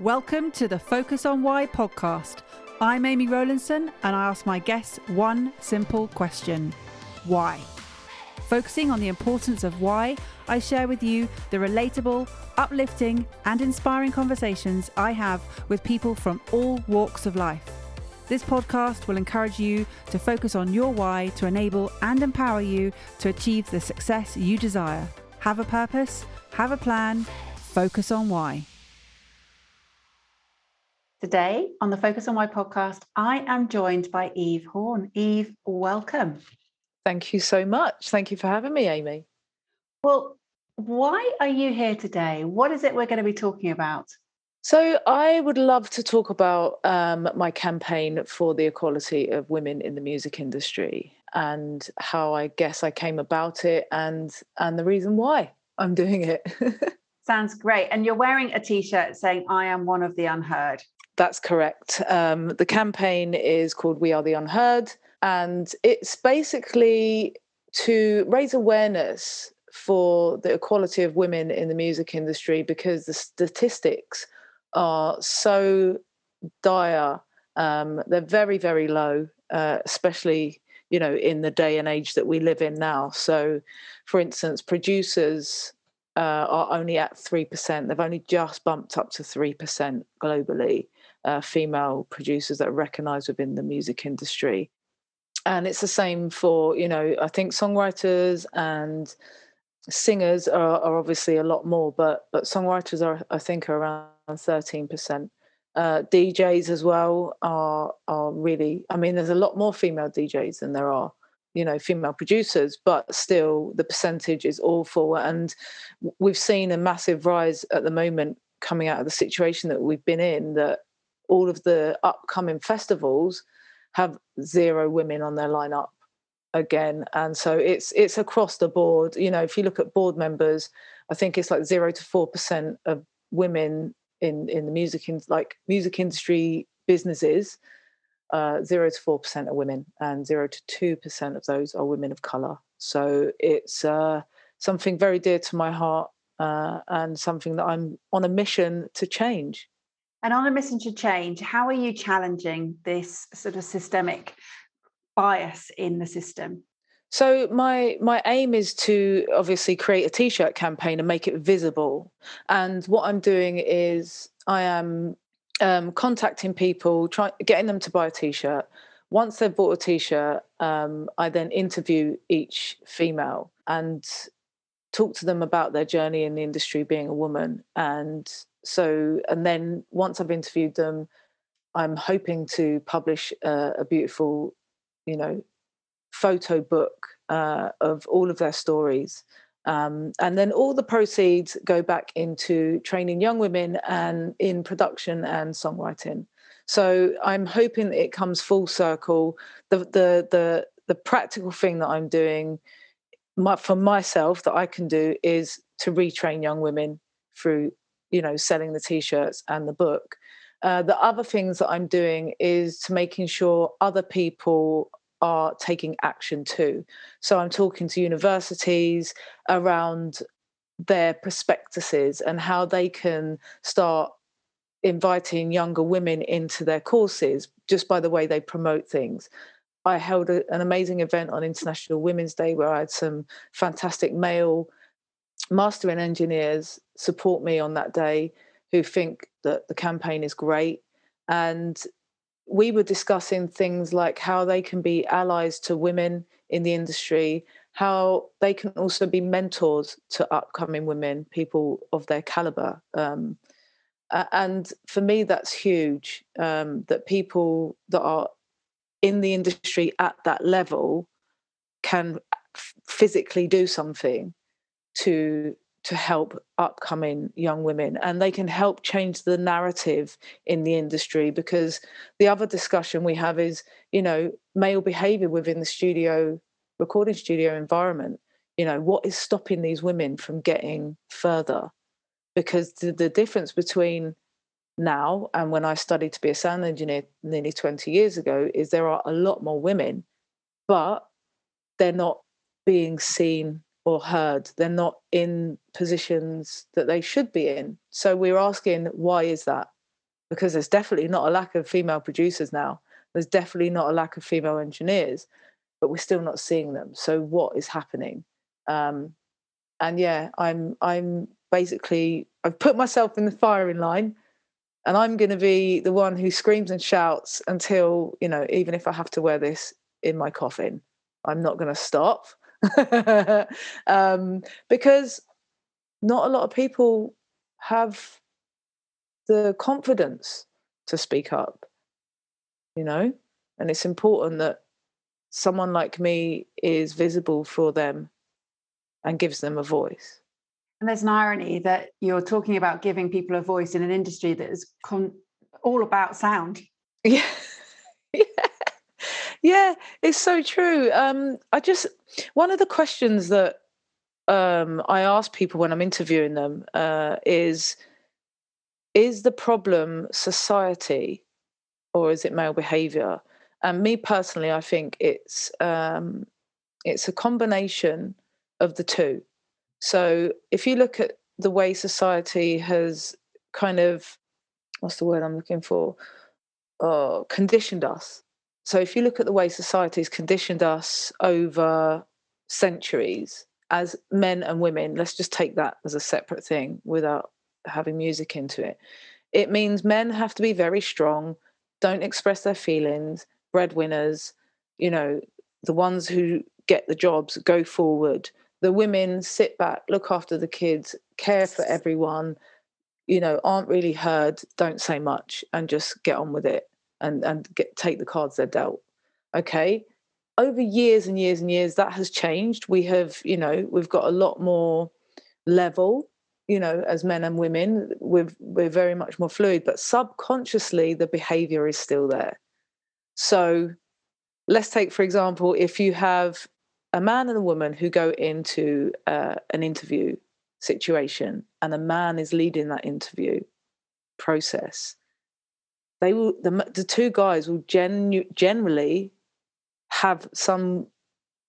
Welcome to the Focus on Why podcast. I'm Amy Rowlandson and I ask my guests one simple question. Why? Focusing on the importance of why, I share with you the relatable, uplifting and inspiring conversations I have with people from all walks of life. This podcast will encourage you to focus on your why to enable and empower you to achieve the success you desire. Have a purpose, have a plan, focus on why. Today on the Focus on Why podcast, I am joined by Eve Horne. Eve, welcome. Thank you so much. Thank you for having me, Amy. Well, why are you here today? What is it we're going to be talking about? So I would love to talk about my campaign for the equality of women in the music industry and how I guess I came about it and the reason why I'm doing it. Sounds great. And you're wearing a T-shirt saying, I am one of the unheard. That's correct. The campaign is called We Are The Unheard, and it's basically to raise awareness for the equality of women in the music industry because the statistics are so dire. They're very, very low, especially, in the day and age that we live in now. So, for instance, producers are only at 3%. They've only just bumped up to 3% globally. Female producers that are recognised within the music industry. And it's the same for, I think songwriters and singers are obviously a lot more, but songwriters are, I think, are around 13%. DJs as well are really, there's a lot more female DJs than there are, female producers, but still the percentage is awful. And we've seen a massive rise at the moment coming out of the situation that we've been in, that all of the upcoming festivals have 0 women on their lineup again. And so it's across the board. If you look at board members, I think it's like 0 to 4% of women in the music industry businesses. 0 to 4% are women, and 0 to 2% of those are women of colour. So it's something very dear to my heart, and something that I'm on a mission to change. And on a mission to change, how are you challenging this sort of systemic bias in the system? So my aim is to obviously create a T-shirt campaign and make it visible. And what I'm doing is I am contacting people, getting them to buy a T-shirt. Once they've bought a T-shirt, I then interview each female and talk to them about their journey in the industry being a woman. And then once I've interviewed them, I'm hoping to publish a beautiful, photo book of all of their stories. And then all the proceeds go back into training young women and in production and songwriting. So I'm hoping that it comes full circle. The practical thing that I'm doing for myself that I can do is to retrain young women through, selling the T-shirts and the book. The other things that I'm doing is to making sure other people are taking action too. So I'm talking to universities around their prospectuses and how they can start inviting younger women into their courses just by the way they promote things. I held an amazing event on International Women's Day where I had some fantastic male mastering engineers support me on that day who think that the campaign is great. And we were discussing things like how they can be allies to women in the industry, how they can also be mentors to upcoming women, people of their caliber. And for me, that's huge, that people that are in the industry at that level can physically do something to help upcoming young women, and they can help change the narrative in the industry. Because the other discussion we have is, male behavior within the recording studio environment. What is stopping these women from getting further? Because the difference between now and when I studied to be a sound engineer nearly 20 years ago is there are a lot more women, but they're not being seen or heard. They're not in positions that they should be in. So we're asking, why is that? because there's definitely not a lack of female producers now. There's definitely not a lack of female engineers, but we're still not seeing them. So what is happening? And yeah, I'm basically, I've put myself in the firing line, and I'm going to be the one who screams and shouts until, even if I have to wear this in my coffin, I'm not going to stop. Because not a lot of people have the confidence to speak up, and it's important that someone like me is visible for them and gives them a voice. And there's an irony that you're talking about giving people a voice in an industry that is all about sound. Yeah. Yeah. Yeah, it's so true. One of the questions that I ask people when I'm interviewing them is the problem society or is it male behavior? And me personally, I think it's a combination of the two. So if you look at the way society has kind of, what's the word I'm looking for? Conditioned us. So if you look at the way society's conditioned us over centuries as men and women, let's just take that as a separate thing without having music into it. It means men have to be very strong, don't express their feelings, breadwinners, the ones who get the jobs go forward. The women sit back, look after the kids, care for everyone, aren't really heard, don't say much, and just get on with it and take the cards they're dealt. Okay. Over years and years and years, that has changed. We have, we've got a lot more level, as men and women. We're very much more fluid, but subconsciously the behavior is still there. So let's take, for example, if you have a man and a woman who go into an interview situation and a man is leading that interview process, the two guys will generally have some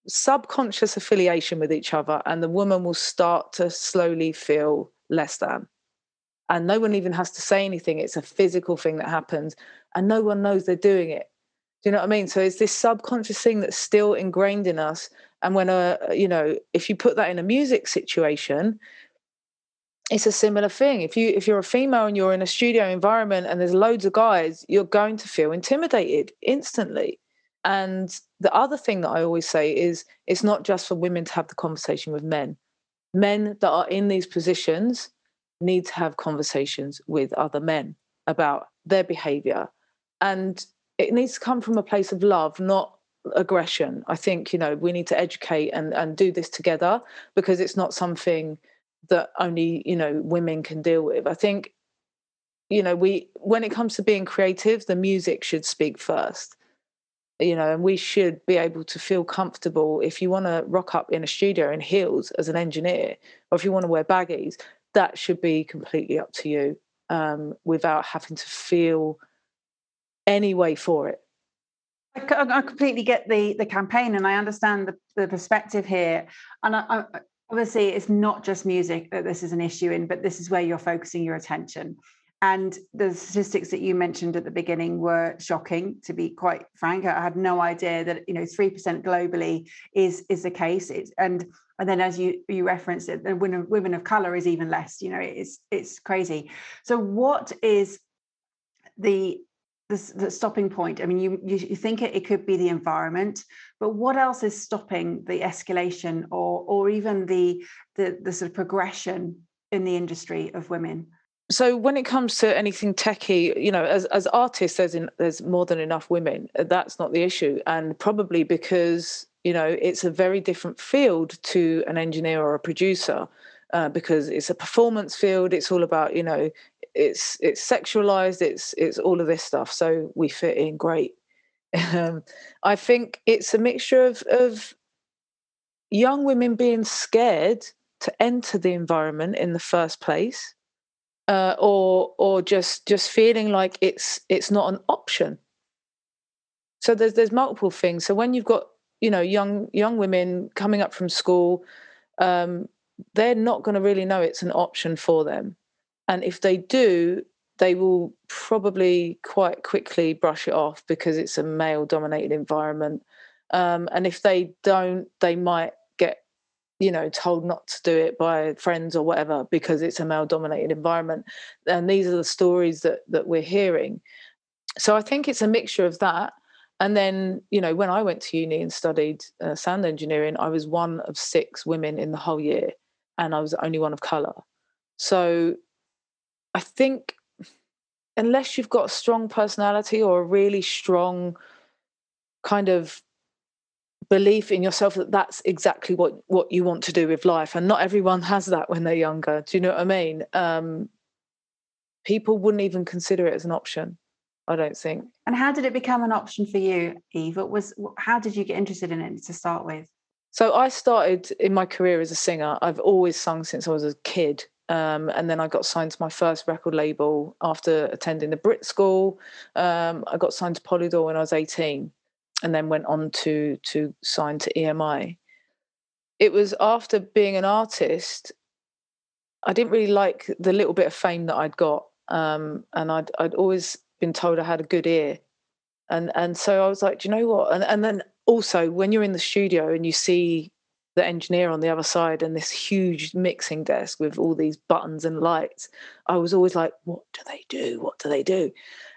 subconscious affiliation with each other, and the woman will start to slowly feel less than. And no one even has to say anything. It's a physical thing that happens, and no one knows they're doing it. Do you know what I mean? So it's this subconscious thing that's still ingrained in us. And when if you put that in a music situation, it's a similar thing. If you're a female and you're in a studio environment and there's loads of guys, you're going to feel intimidated instantly. And the other thing that I always say is it's not just for women to have the conversation with men. Men that are in these positions need to have conversations with other men about their behavior. And it needs to come from a place of love, not aggression. I think, we need to educate and do this together, because it's not something that only, women can deal with. I think, when it comes to being creative, the music should speak first. And we should be able to feel comfortable. If you want to rock up in a studio in heels as an engineer, or if you want to wear baggies, that should be completely up to you, without having to feel any way for it. I completely get the campaign, and I understand the perspective here. And I, obviously, it's not just music that this is an issue in, but this is where you're focusing your attention. And the statistics that you mentioned at the beginning were shocking, to be quite frank. I had no idea that 3% globally is the case. And then, as you referenced it, the women of color is even less. It's crazy. So what is the stopping point? I mean, you think it could be the environment, but what else is stopping the escalation or even the sort of progression in the industry of women? So when it comes to anything techie, as artists, there's more than enough women. That's not the issue. And probably because, it's a very different field to an engineer or a producer, because it's a performance field. It's all about, it's sexualized. It's all of this stuff. So we fit in great. I think it's a mixture of young women being scared to enter the environment in the first place. Or just feeling like it's not an option. So there's multiple things. So when you've got young women coming up from school, they're not going to really know it's an option for them, and if they do, they will probably quite quickly brush it off because it's a male-dominated environment. And if they don't, they might get, told not to do it by friends or whatever because it's a male-dominated environment. And these are the stories that we're hearing. So I think it's a mixture of that. And then, when I went to uni and studied sound engineering, I was one of 6 women in the whole year, and I was the only one of colour. So I think unless you've got a strong personality or a really strong kind of belief in yourself that that's exactly what you want to do with life, and not everyone has that when they're younger, do you know what I mean? People wouldn't even consider it as an option, I don't think. And how did it become an option for you, Eve? How did you get interested in it to start with? So I started in my career as a singer. I've always sung since I was a kid. And then I got signed to my first record label after attending the Brit School. I got signed to Polydor when I was 18 and then went on to sign to EMI. It was after being an artist, I didn't really like the little bit of fame that I'd got. And I'd always been told I had a good ear. And so I was like, do you know what? And then also when you're in the studio and you see the engineer on the other side and this huge mixing desk with all these buttons and lights, I was always like, what do they do? What do they do?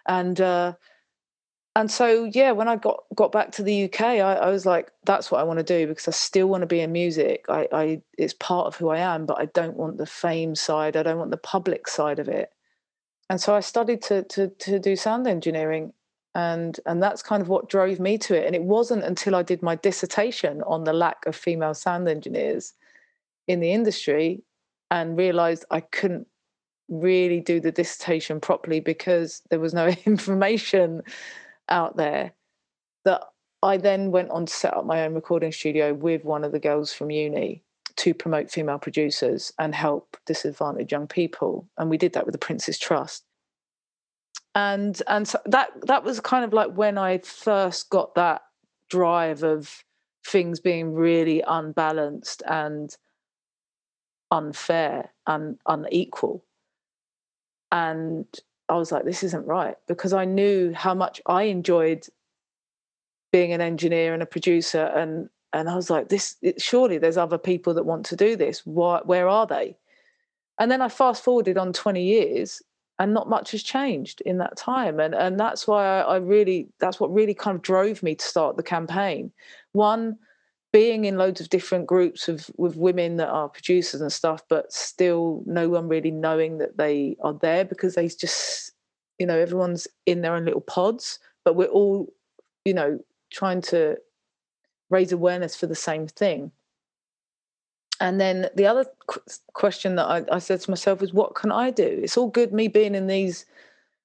And so, yeah, when I got back to the UK, I was like, that's what I want to do because I still want to be in music. It's part of who I am, but I don't want the fame side. I don't want the public side of it. And so I studied to do sound engineering. And that's kind of what drove me to it. And it wasn't until I did my dissertation on the lack of female sound engineers in the industry and realized I couldn't really do the dissertation properly because there was no information out there, that I then went on to set up my own recording studio with one of the girls from uni to promote female producers and help disadvantaged young people. And we did that with the Prince's Trust. And so that was kind of like when I first got that drive of things being really unbalanced and unfair and unequal. And I was like, this isn't right, because I knew how much I enjoyed being an engineer and a producer, and I was like, surely there's other people that want to do this. Where are they? And then I fast forwarded on 20 years, and not much has changed in that time. And that's why that's what really kind of drove me to start the campaign. One, being in loads of different groups with women that are producers and stuff, but still no one really knowing that they are there, because they just, everyone's in their own little pods, but we're all, trying to raise awareness for the same thing. And then the other question that I said to myself is, what can I do? It's all good me being in these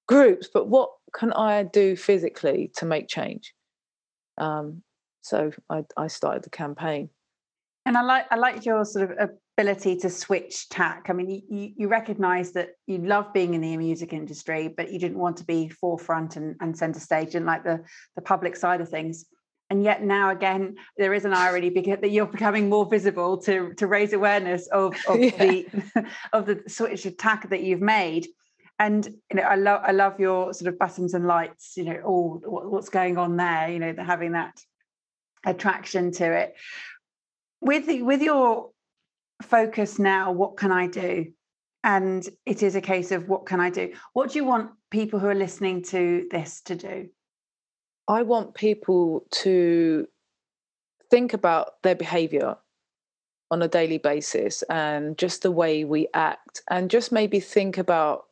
groups, but what can I do physically to make change? So I started the campaign. And I liked your sort of ability to switch tack. I mean, you recognise that you love being in the music industry, but you didn't want to be forefront and centre stage, and like the public side of things. And yet now again, there is an irony because that you're becoming more visible to raise awareness of the switch attack that you've made. And I love your sort of buttons and lights. All what's going on there. Having that attraction to it. With your focus now, what can I do? And it is a case of what can I do? What do you want people who are listening to this to do? I want people to think about their behaviour on a daily basis and just the way we act, and just maybe think about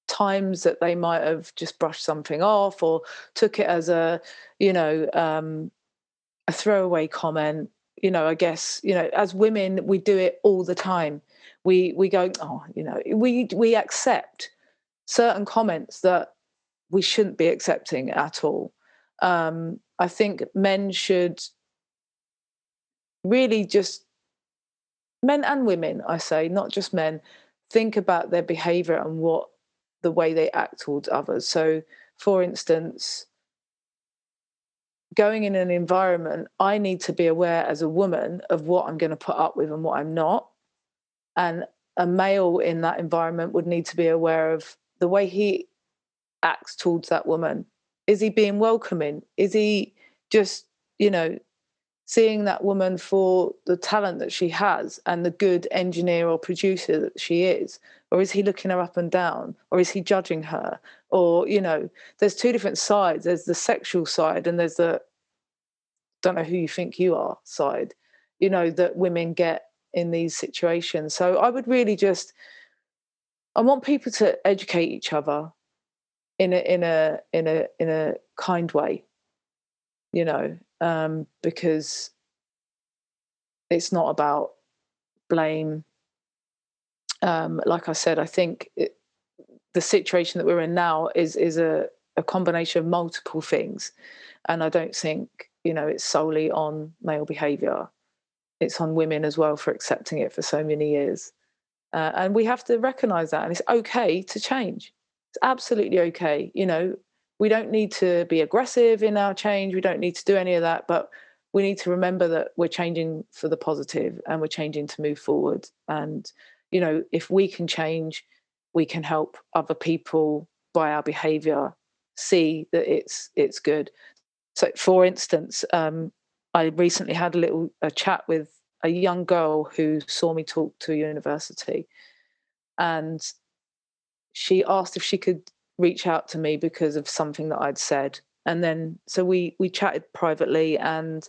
times that they might have just brushed something off or took it as a throwaway comment. I guess, as women, we do it all the time. We go, we accept certain comments that we shouldn't be accepting at all. I think men should really just, men and women, I say, not just men, think about their behaviour and the way they act towards others. So, for instance, going in an environment, I need to be aware as a woman of what I'm going to put up with and what I'm not. And a male in that environment would need to be aware of the way he acts towards that woman? Is he being welcoming? Is he just, seeing that woman for the talent that she has and the good engineer or producer that she is? Or is he looking her up and down? Or is he judging her? Or, there's two different sides. There's the sexual side and there's the don't know who you think you are side, that women get in these situations. So I would really I want people to educate each other in a kind way, because it's not about blame. Like I said, I think the situation that we're in now is a combination of multiple things, and I don't think it's solely on male behaviour. It's on women as well for accepting it for so many years, and we have to recognise that, and it's okay to change. It's absolutely okay. We don't need to be aggressive in our change. We don't need to do any of that, but we need to remember that we're changing for the positive and we're changing to move forward. And, if we can change, we can help other people by our behaviour see that it's good. So, for instance, I recently had a chat with a young girl who saw me talk to a university, and she asked if she could reach out to me because of something that I'd said. And then, so we chatted privately and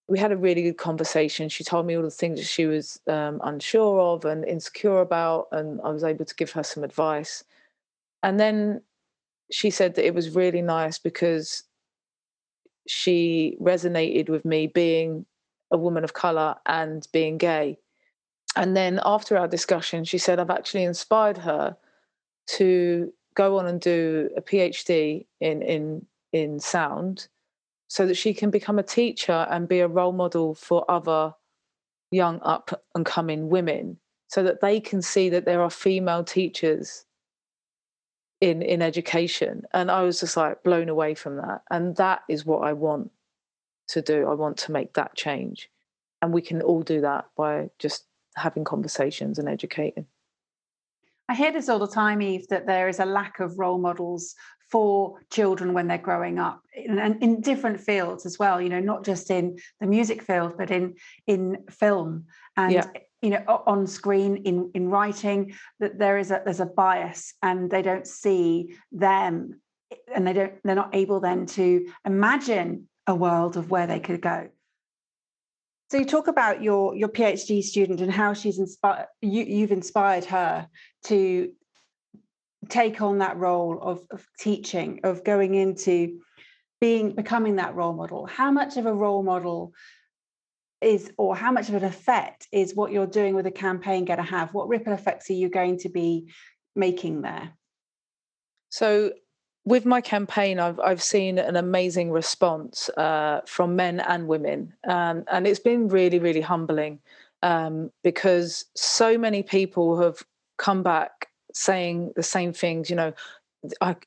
we had a really good conversation. She told me all the things that she was unsure of and insecure about, and I was able to give her some advice. And then she said that it was really nice because she resonated with me being a woman of colour and being gay. And then after our discussion, she said, I've actually inspired her to go on and do a PhD in sound so that she can become a teacher and be a role model for other young up and coming women, so that they can see that there are female teachers in education. And I was just like blown away from that. And that is what I want to do. I want to make that change. And we can all do that by just having conversations and educating. I hear this all the time, Eve, that there is a lack of role models for children when they're growing up, and in different fields as well, not just in the music field, but in film and, on screen, in writing, that there's a bias and they don't see them, and they're not able then to imagine a world of where they could go. So you talk about your PhD student and how she's inspired you've inspired her to take on that role of teaching, of going into becoming that role model. How much of a role model or how much of an effect is what you're doing with a campaign going to have? What ripple effects are you going to be making there? So with my campaign, I've seen an amazing response from men and women, and it's been really, really humbling because so many people have come back saying the same things.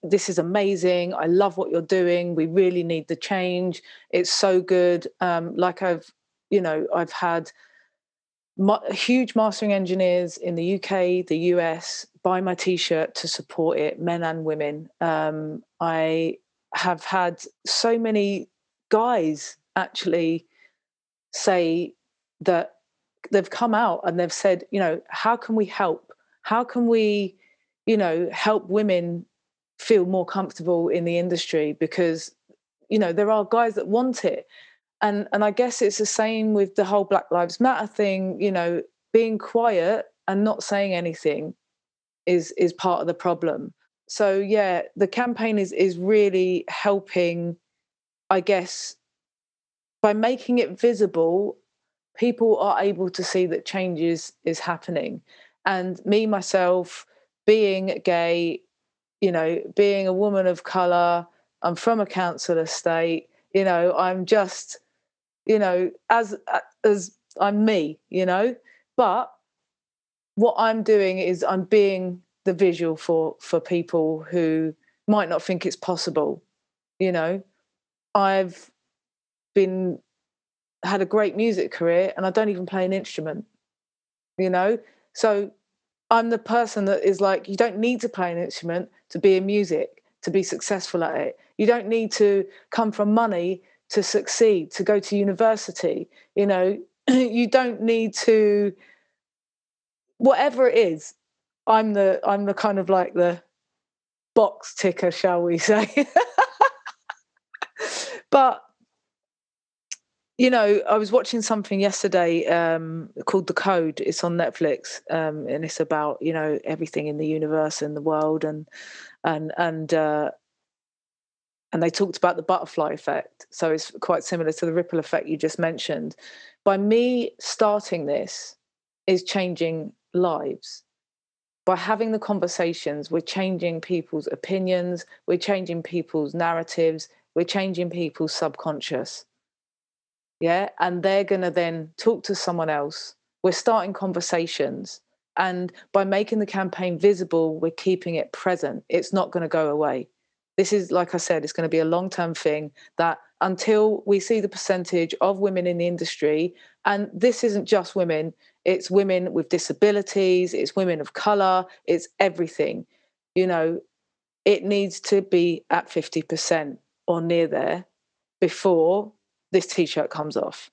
This is amazing. I love what you're doing. We really need the change. It's so good. I've had huge mastering engineers in the UK, the US, buy my T-shirt to support it, men and women. I have had so many guys actually say that they've come out and they've said, how can we help? How can we, help women feel more comfortable in the industry? Because, there are guys that want it. And I guess it's the same with the whole Black Lives Matter thing, being quiet and not saying anything is part of the problem. So yeah, the campaign is really helping, I guess, by making it visible, people are able to see that change is happening. And me, myself, being gay, being a woman of colour, I'm from a council estate, I'm just, as I'm me, but what I'm doing is I'm being the visual for people who might not think it's possible. I've had a great music career and I don't even play an instrument, so I'm the person that is like, you don't need to play an instrument to be in music, to be successful at it. You don't need to come from money to succeed, to go to university. You know, you don't need to, whatever it is. I'm the kind of like the box ticker, shall we say. But you know, I was watching something yesterday called The Code. It's on Netflix, and it's about, you know, everything in the universe and the world, and and and uh, and they talked about the butterfly effect. So it's quite similar to the ripple effect you just mentioned. By me starting this is changing lives. By having the conversations, we're changing people's opinions, we're changing people's narratives, we're changing people's subconscious. Yeah. And they're going to then talk to someone else. We're starting conversations. And by making the campaign visible, we're keeping it present. It's not going to go away. This is, like I said, it's going to be a long-term thing that until we see the percentage of women in the industry, and this isn't just women, it's women with disabilities, it's women of color, it's everything. You know, it needs to be at 50% or near there before this t-shirt comes off.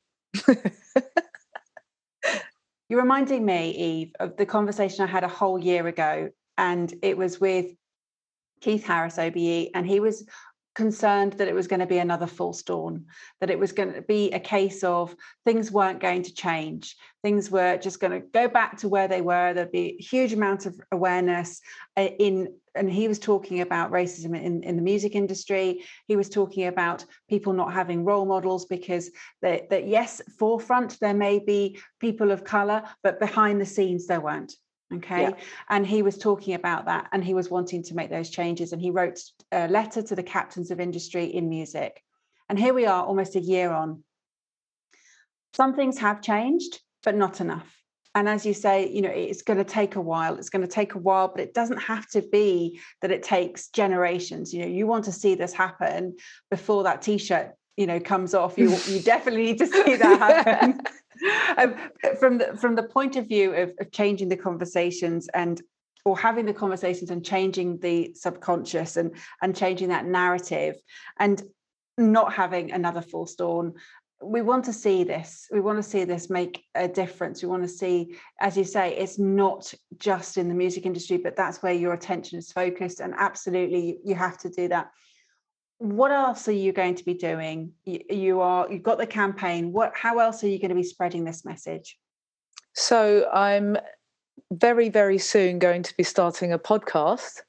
You're reminding me, Eve, of the conversation I had a whole year ago, and it was with Keith Harris, OBE, and he was concerned that it was going to be another false dawn, that it was going to be a case of things weren't going to change. Things were just going to go back to where they were. There'd be a huge amount of awareness and he was talking about racism in the music industry. He was talking about people not having role models because that yes, forefront, there may be people of color, but behind the scenes there weren't. Okay. Yeah. And he was talking about that, and he was wanting to make those changes, and he wrote a letter to the captains of industry in music. And here we are almost a year on. Some things have changed, but not enough. And as you say, you know, it's going to take a while. It's going to take a while, but it doesn't have to be that it takes generations. You know, you want to see this happen before that t-shirt, you know, comes off. You definitely need to see that happen. From the point of view of changing the conversations or having the conversations and changing the subconscious and changing that narrative and not having another false dawn, we want to see this. We want to see this make a difference. We want to see, as you say, it's not just in the music industry, but that's where your attention is focused. And absolutely, you have to do that. What else are you going to be doing? You've got the campaign. How else are you going to be spreading this message? So I'm very, very soon going to be starting a podcast,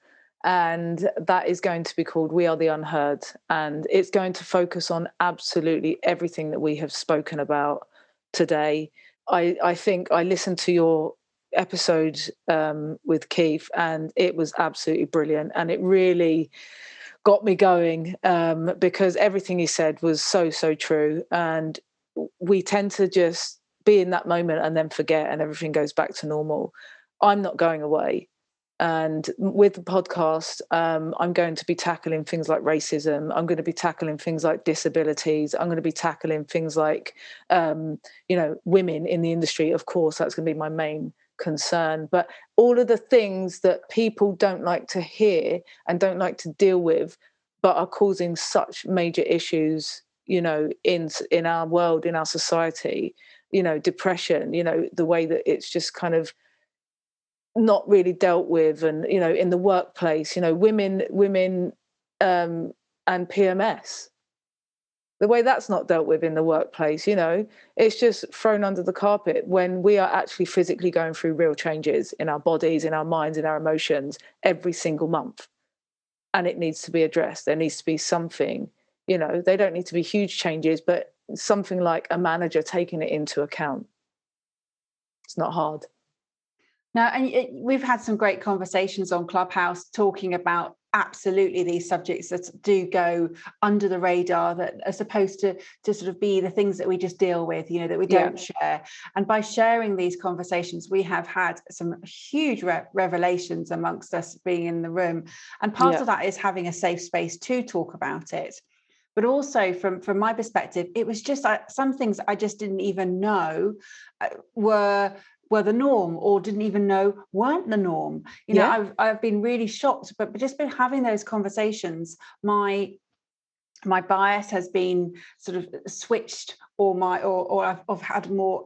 and that is going to be called We Are The Unheard. And it's going to focus on absolutely everything that we have spoken about today. I think I listened to your episode with Keith, and it was absolutely brilliant. And it really got me going because everything he said was so true. And we tend to just be in that moment and then forget, and everything goes back to normal. I'm not going away. And with the podcast, I'm going to be tackling things like racism. I'm going to be tackling things like disabilities. I'm going to be tackling things like, women in the industry. Of course, that's going to be my main concern. But all of the things that people don't like to hear and don't like to deal with, but are causing such major issues, you know, in our world, in our society, you know, depression, you know, the way that it's just kind of not really dealt with, and you know, in the workplace, you know, women and PMS, the way that's not dealt with in the workplace, you know, it's just thrown under the carpet when we are actually physically going through real changes in our bodies, in our minds, in our emotions every single month, and it needs to be addressed. There needs to be something, you know, they don't need to be huge changes, but something like a manager taking it into account. It's not hard. Now, and we've had some great conversations on Clubhouse talking about absolutely these subjects that do go under the radar, that are supposed to sort of be the things that we just deal with, you know, that we don't share. And by sharing these conversations, we have had some huge revelations amongst us being in the room. And part of that is having a safe space to talk about it. But also from my perspective, it was just some things I just didn't even know were were the norm or didn't even know weren't the norm. You know, I've been really shocked, but just been having those conversations, my bias has been sort of switched, or I've had more,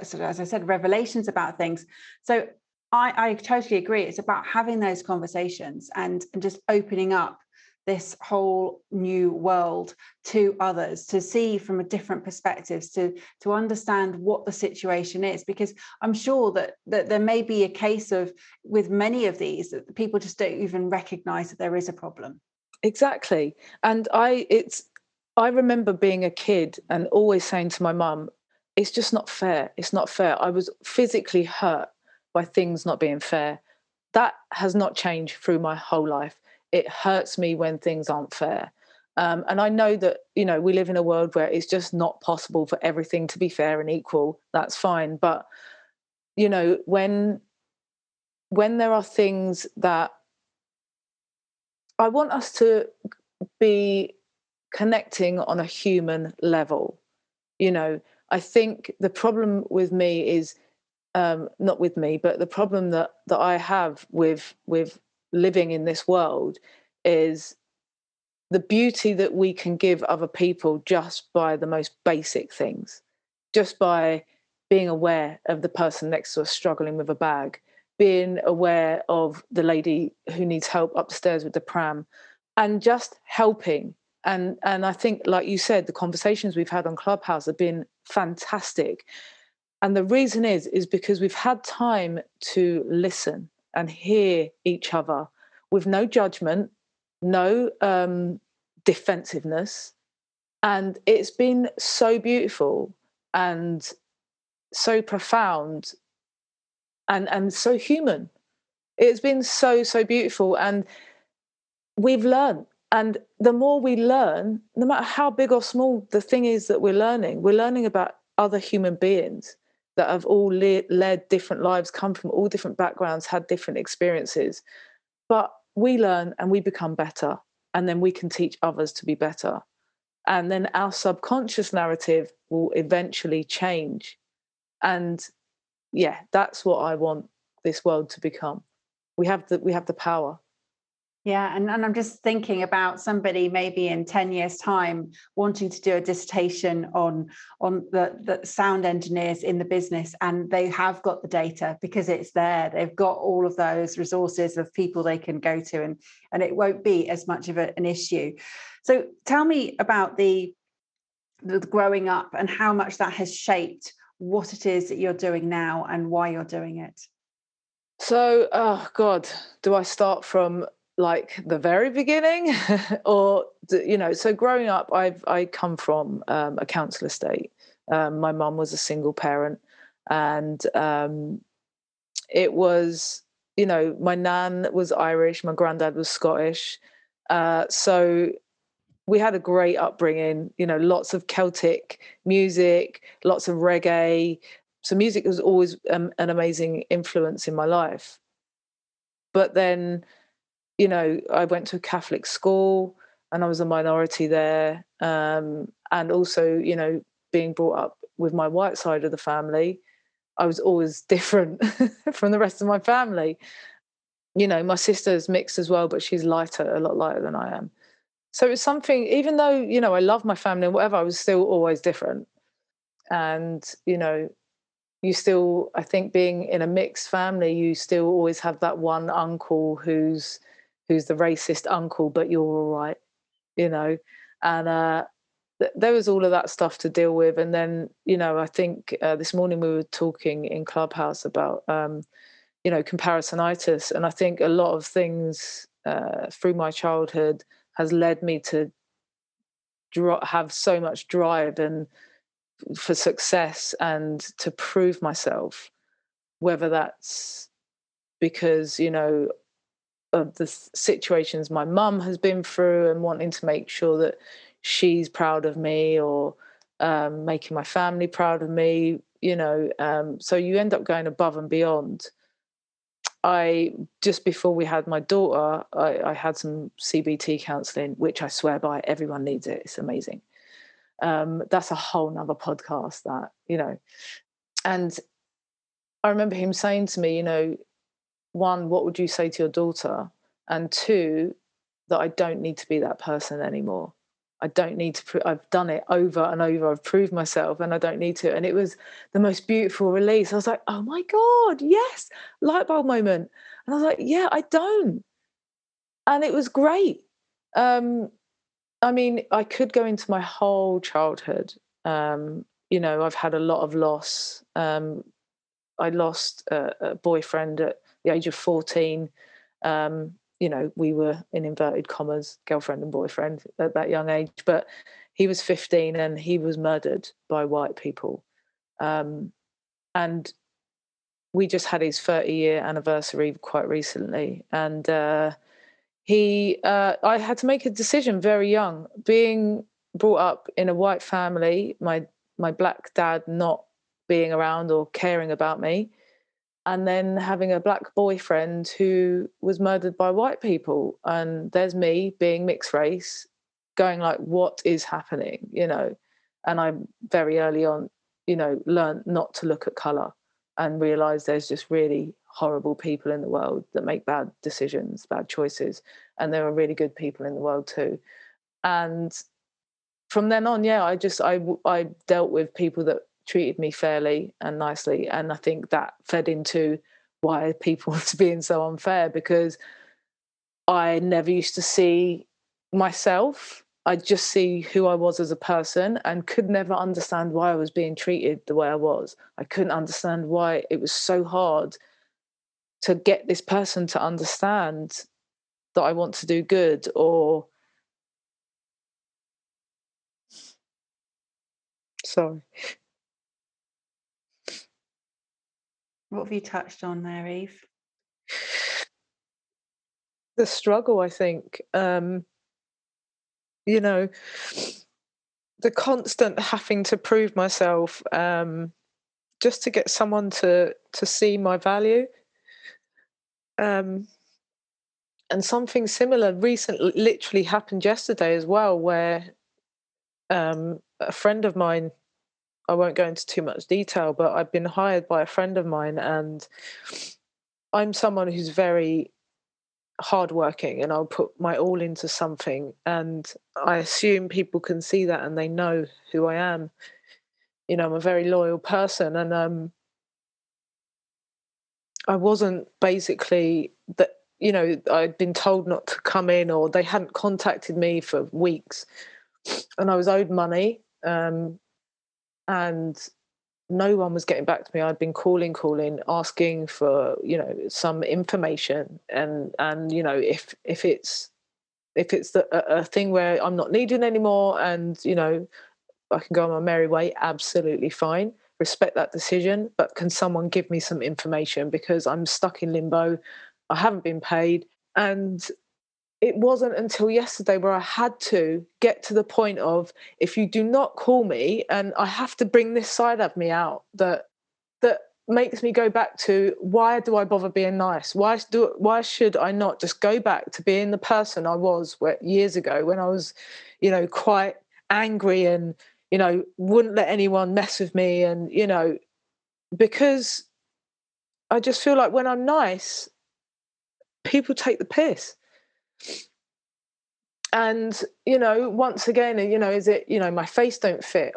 sort of, as I said, revelations about things. So I totally agree. It's about having those conversations and just opening up this whole new world to others, to see from a different perspectives, to understand what the situation is, because I'm sure that there may be a case of, with many of these, that people just don't even recognize that there is a problem. Exactly. And I remember being a kid and always saying to my mum, it's just not fair. It's not fair. I was physically hurt by things not being fair. That has not changed through my whole life. It hurts me when things aren't fair. And I know that, you know, we live in a world where it's just not possible for everything to be fair and equal. That's fine. But, you know, when there are things that I want us to be connecting on a human level, you know, I think the problem with me is, not with me, but the problem that I have with living in this world is the beauty that we can give other people just by the most basic things, just by being aware of the person next to us struggling with a bag, being aware of the lady who needs help upstairs with the pram, and just helping. And I think, like you said, the conversations we've had on Clubhouse have been fantastic. And the reason is because we've had time to listen and hear each other with no judgment, no defensiveness. And it's been so beautiful and so profound and so human. It's been so, so beautiful. And we've learned. And the more we learn, no matter how big or small the thing is that we're learning about other human beings that have all led different lives, come from all different backgrounds, had different experiences. But we learn and we become better. And then we can teach others to be better. And then our subconscious narrative will eventually change. And yeah, that's what I want this world to become. We have the power. Yeah, and I'm just thinking about somebody maybe in 10 years' time wanting to do a dissertation on the sound engineers in the business, and they have got the data because it's there. They've got all of those resources of people they can go to, and it won't be as much of an issue. So tell me about the growing up and how much that has shaped what it is that you're doing now and why you're doing it. So, oh God, do I start from like the very beginning or, you know, so growing up, I come from a council estate. My mum was a single parent, and it was, you know, my nan was Irish, my granddad was Scottish. So we had a great upbringing, you know, lots of Celtic music, lots of reggae. So music was always an amazing influence in my life. But then, you know, I went to a Catholic school and I was a minority there. And also, you know, being brought up with my white side of the family, I was always different from the rest of my family. You know, my sister's mixed as well, but she's lighter, a lot lighter than I am. So it's something, even though, you know, I love my family and whatever, I was still always different. And, you know, you still, I think being in a mixed family, you still always have that one uncle who's the racist uncle, but you're all right, you know. And there was all of that stuff to deal with. And then, you know, I think this morning we were talking in Clubhouse about, you know, comparisonitis. And I think a lot of things through my childhood has led me to have so much drive and for success and to prove myself, whether that's because, you know, of the situations my mum has been through and wanting to make sure that she's proud of me, or making my family proud of me, you know. So you end up going above and beyond. I just before we had my daughter, I had some CBT counselling, which I swear by, everyone needs it. It's amazing. That's a whole nother podcast, that, you know. And I remember him saying to me, one, what would you say to your daughter? And two, that I don't need to be that person anymore. I don't need to, I've done it over and over. I've proved myself and I don't need to. And it was the most beautiful release. I was like, oh my God, yes, light bulb moment. And I was like, yeah, I don't. And it was great. I could go into my whole childhood. I've had a lot of loss. I lost a boyfriend at the age of 14. We were, in inverted commas, girlfriend and boyfriend at that young age, but he was 15 and he was murdered by white people. And we just had his 30-year anniversary quite recently. And I had to make a decision very young, being brought up in a white family, my black dad not being around or caring about me, and then having a black boyfriend who was murdered by white people. And there's me being mixed race going like, what is happening? And I very early on, learned not to look at color and realize there's just really horrible people in the world that make bad decisions, bad choices. And there are really good people in the world too. And from then on, I dealt with people that treated me fairly and nicely. And I think that fed into why people was being so unfair, because I never used to see myself. I just see who I was as a person and could never understand why I was being treated the way I was. I couldn't understand why it was so hard to get this person to understand that I want to do good. Or sorry. What have you touched on there, Eve? The struggle, I think. The constant having to prove myself, just to get someone to see my value. And something similar recently literally happened yesterday as well, where a friend of mine, I won't go into too much detail, but I've been hired by a friend of mine, and I'm someone who's very hardworking and I'll put my all into something, and I assume people can see that and they know who I am. I'm a very loyal person, and I wasn't basically that, I'd been told not to come in, or they hadn't contacted me for weeks, and I was owed money, and no one was getting back to me. I'd been calling, asking for, some information, and if it's a thing where I'm not needed anymore, and I can go on my merry way, absolutely fine. Respect that decision, but can someone give me some information, because I'm stuck in limbo. I haven't been paid. And it wasn't until yesterday where I had to get to the point of, if you do not call me, and I have to bring this side of me out that makes me go back to, why do I bother being nice? Why should I not just go back to being the person I was years ago, when I was, quite angry and, wouldn't let anyone mess with me, and, because I just feel like when I'm nice, people take the piss. And, once again, is it, my face don't fit,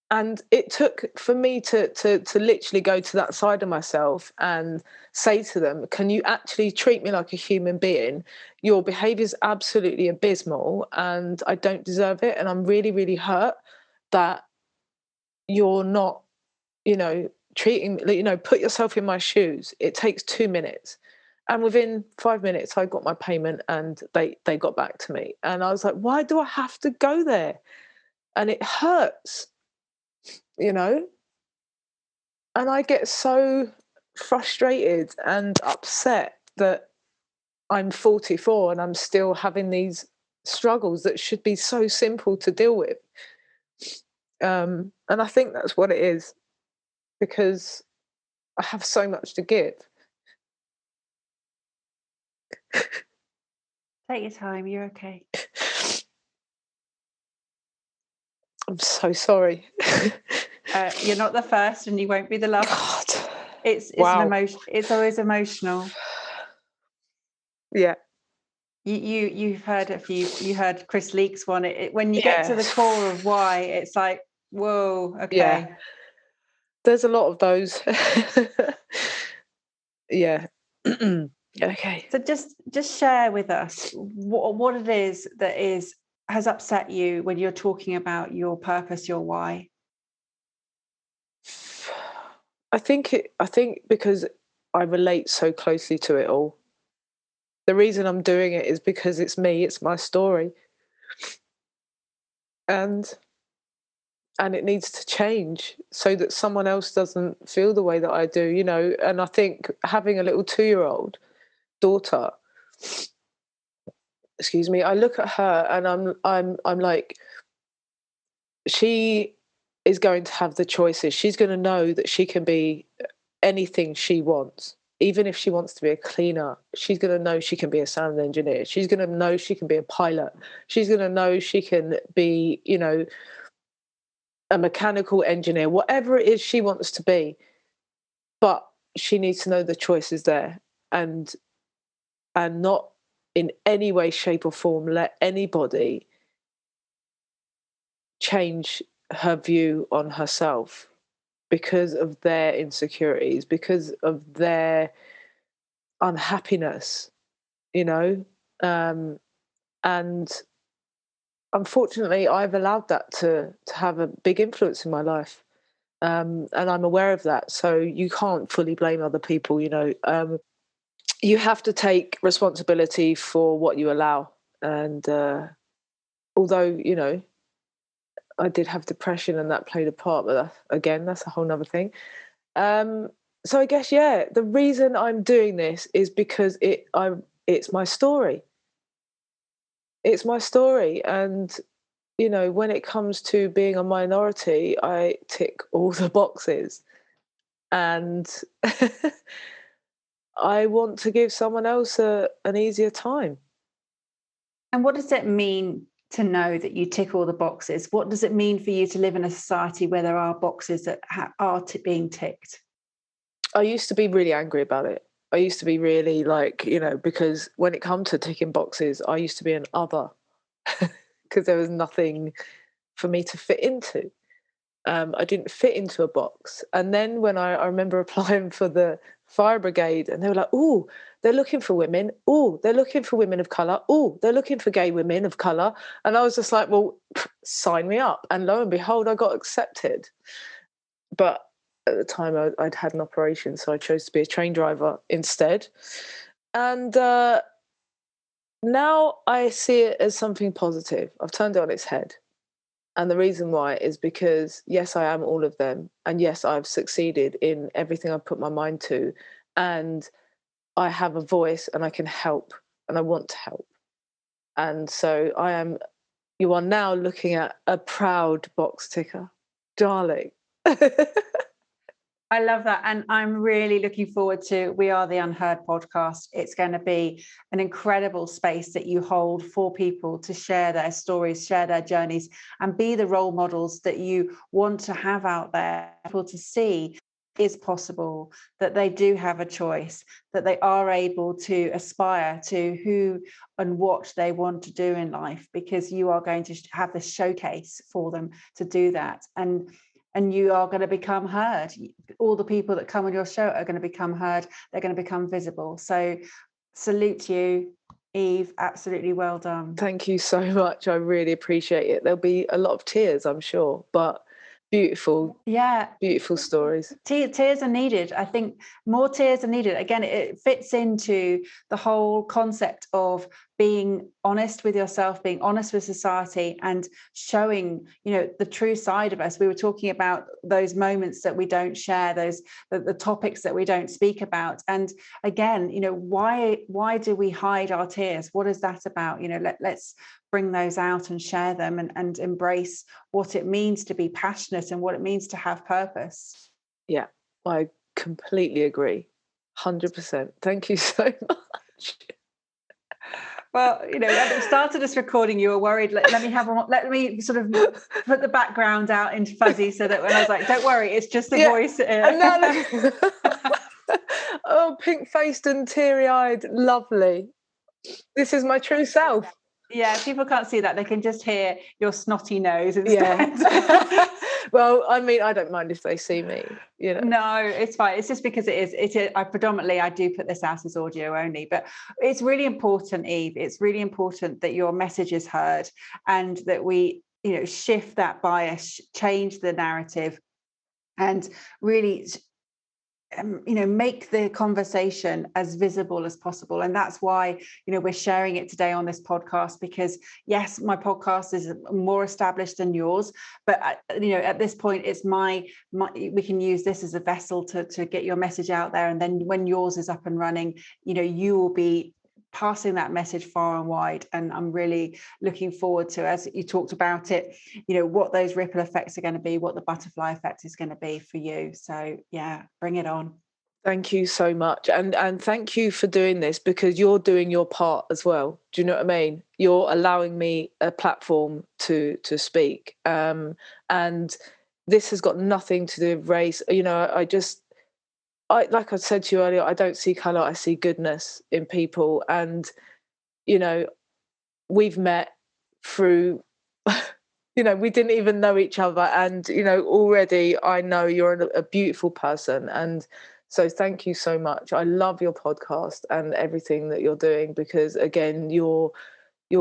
and it took for me to literally go to that side of myself and say to them, can you actually treat me like a human being? Your behavior is absolutely abysmal and I don't deserve it. And I'm really, really hurt that you're not, treating me, put yourself in my shoes. It takes 2 minutes. And within 5 minutes, I got my payment and they got back to me. And I was like, why do I have to go there? And it hurts. And I get so frustrated and upset that I'm 44 and I'm still having these struggles that should be so simple to deal with. And I think that's what it is, because I have so much to give. Take your time, you're okay. I'm so sorry. You're not the first, and you won't be the last. God. It's Wow. an emotion. It's always emotional. Yeah. You've heard a few. You heard Chris Leake's one. When you get to the core of why, it's like, whoa, okay. Yeah. There's a lot of those. Yeah. Okay. So just share with us what it is that has upset you when you're talking about your purpose, your why. I think because I relate so closely to it all. The reason I'm doing it is because it's me, it's my story. And it needs to change so that someone else doesn't feel the way that I do, you know. And I think having a little 2-year-old daughter, excuse me, I look at her and I'm like, she is going to have the choices. She's going to know that she can be anything she wants. Even if she wants to be a cleaner, she's going to know she can be a sound engineer. She's going to know she can be a pilot. She's going to know she can be, you know, a mechanical engineer, whatever it is she wants to be. But she needs to know the choices there, and not in any way, shape or form let anybody change her view on herself because of their insecurities, because of their unhappiness, you know. And unfortunately, I've allowed that to have a big influence in my life. And I'm aware of that. So you can't fully blame other people, you know. You have to take responsibility for what you allow. And although, you know, I did have depression and that played a part, but again, that's a whole nother thing. So I guess, yeah, the reason I'm doing this is because it's my story. It's my story. And, you know, when it comes to being a minority, I tick all the boxes. And I want to give someone else an easier time. And what does it mean to know that you tick all the boxes? What does it mean for you to live in a society where there are boxes that are being ticked? I used to be really angry about it. I used to be really like, you know, because when it comes to ticking boxes, I used to be an other because there was nothing for me to fit into. I didn't fit into a box. And then when I remember applying for the fire brigade, and they were like, oh, they're looking for women. Oh, they're looking for women of colour. Oh, they're looking for gay women of colour. And I was just like, well, sign me up. And lo and behold, I got accepted. But at the time, I'd had an operation, so I chose to be a train driver instead. And now I see it as something positive. I've turned it on its head. And the reason why is because, yes, I am all of them. And yes, I've succeeded in everything I've put my mind to. And I have a voice and I can help and I want to help. And so you are now looking at a proud box ticker, darling. I love that. And I'm really looking forward to We Are The Unheard podcast. It's going to be an incredible space that you hold for people to share their stories, share their journeys, and be the role models that you want to have out there for people to see is possible, that they do have a choice, that they are able to aspire to who and what they want to do in life, because you are going to have this showcase for them to do that. And you are going to become heard. All the people that come on your show are going to become heard. They're going to become visible. So salute you, Eve. Absolutely well done. Thank you so much. I really appreciate it. There'll be a lot of tears, I'm sure, but beautiful. Yeah. Beautiful stories. Tears are needed. I think more tears are needed. Again, it fits into the whole concept of being honest with yourself, being honest with society, and showing, you know, the true side of us. We were talking about those moments that we don't share, the topics that we don't speak about. And again, you know, why do we hide our tears? What is that about? You know, let's bring those out and share them, and embrace what it means to be passionate and what it means to have purpose. Yeah, I completely agree. 100%. Thank you so much. Well, at the start of this recording, you were worried. Let me sort of put the background out into fuzzy so that when I was like, don't worry, it's just the voice. Oh, pink-faced and teary-eyed, lovely. This is my true self. Yeah, people can't see that. They can just hear your snotty nose instead. Yeah. Well, I mean, I don't mind if they see me, No, it's fine. It's just because it is. I do put this out as audio only, but it's really important, Eve. It's really important that your message is heard and that we, shift that bias, change the narrative, and really make the conversation as visible as possible. And that's why, we're sharing it today on this podcast, because yes, my podcast is more established than yours, but at this point, it's we can use this as a vessel to get your message out there. And then when yours is up and running, you will be passing that message far and wide. And I'm really looking forward to, as you talked about it, what those ripple effects are going to be, what the butterfly effect is going to be for you. So yeah, bring it on. Thank you so much. And thank you for doing this, because you're doing your part as well. Do you know what I mean? You're allowing me a platform to speak. And this has got nothing to do with race. Like I said to you earlier, I don't see colour, I see goodness in people. And, we've met through, we didn't even know each other. And, already I know you're a beautiful person. And so thank you so much. I love your podcast and everything that you're doing, because, again, you're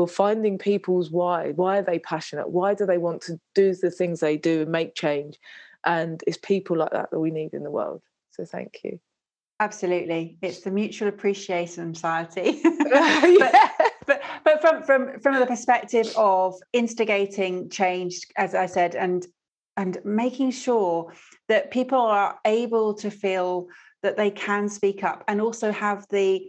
finding people's why. Why are they passionate? Why do they want to do the things they do and make change? And it's people like that we need in the world. So thank you. Absolutely. It's the mutual appreciation society. Yeah. But from the perspective of instigating change, as I said, and making sure that people are able to feel that they can speak up, and also have the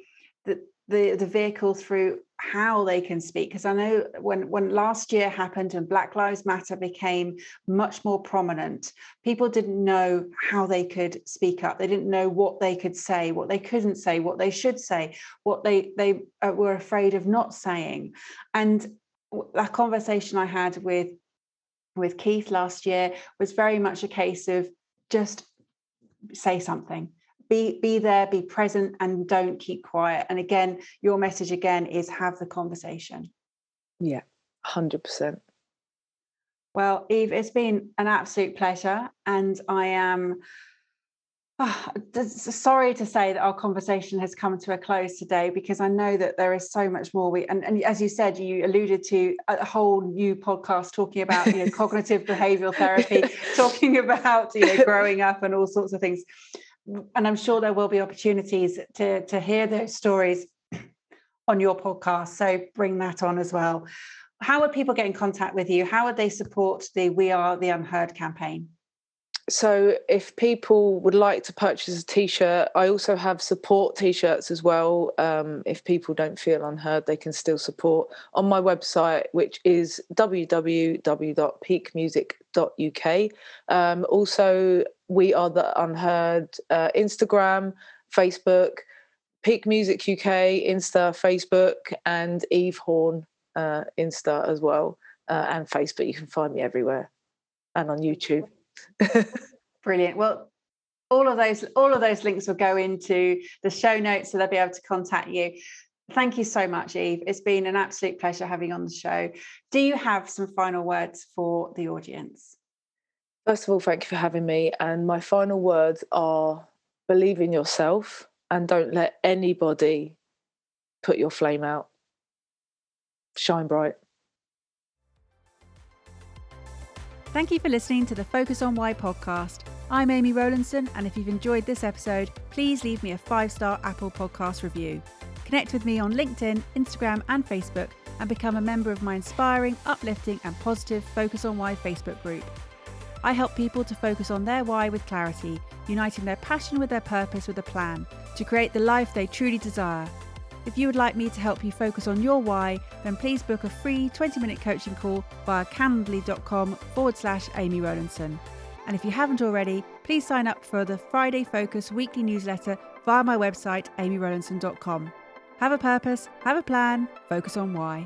vehicle through how they can speak. Because I know when last year happened and Black Lives Matter became much more prominent, people didn't know how they could speak up. They didn't know what they could say, what they couldn't say, what they should say, what they were afraid of not saying. And that conversation I had with Keith last year was very much a case of just say something. Be there, be present, and don't keep quiet. And again, your message again is have the conversation. Yeah, 100%. Well, Eve, it's been an absolute pleasure. And I am sorry to say that our conversation has come to a close today, because I know that there is so much more. And as you said, you alluded to a whole new podcast talking about cognitive behavioral therapy, talking about growing up and all sorts of things. And I'm sure there will be opportunities to hear those stories on your podcast. So bring that on as well. How would people get in contact with you? How would they support the We Are The Unheard campaign? So if people would like to purchase a T-shirt, I also have support T-shirts as well. If people don't feel unheard, they can still support on my website, which is www.peakmusic.uk. Also, We Are The Unheard, Instagram, Facebook, PeakMusicUK, Insta, Facebook, and Eve Horne, Insta as well, and Facebook. You can find me everywhere, and on YouTube. Brilliant. Well, all of those links will go into the show notes, so they'll be able to contact you. Thank you so much, Eve. It's been an absolute pleasure having you on the show. Do you have some final words for the audience? First of all, thank you for having me. And my final words are: believe in yourself and don't let anybody put your flame out. Shine bright. Thank you for listening to the Focus on Why podcast. I'm Amy Rowlandson, and if you've enjoyed this episode, please leave me a 5-star Apple Podcast review. Connect with me on LinkedIn, Instagram and Facebook, and become a member of my inspiring, uplifting and positive Focus on Why Facebook group. I help people to focus on their why with clarity, uniting their passion with their purpose with a plan, to create the life they truly desire. If you would like me to help you focus on your why, then please book a free 20-minute coaching call via calendly.com/Amy Rowlandson. And if you haven't already, please sign up for the Friday Focus weekly newsletter via my website, amyrowlandson.com. Have a purpose, have a plan, focus on why.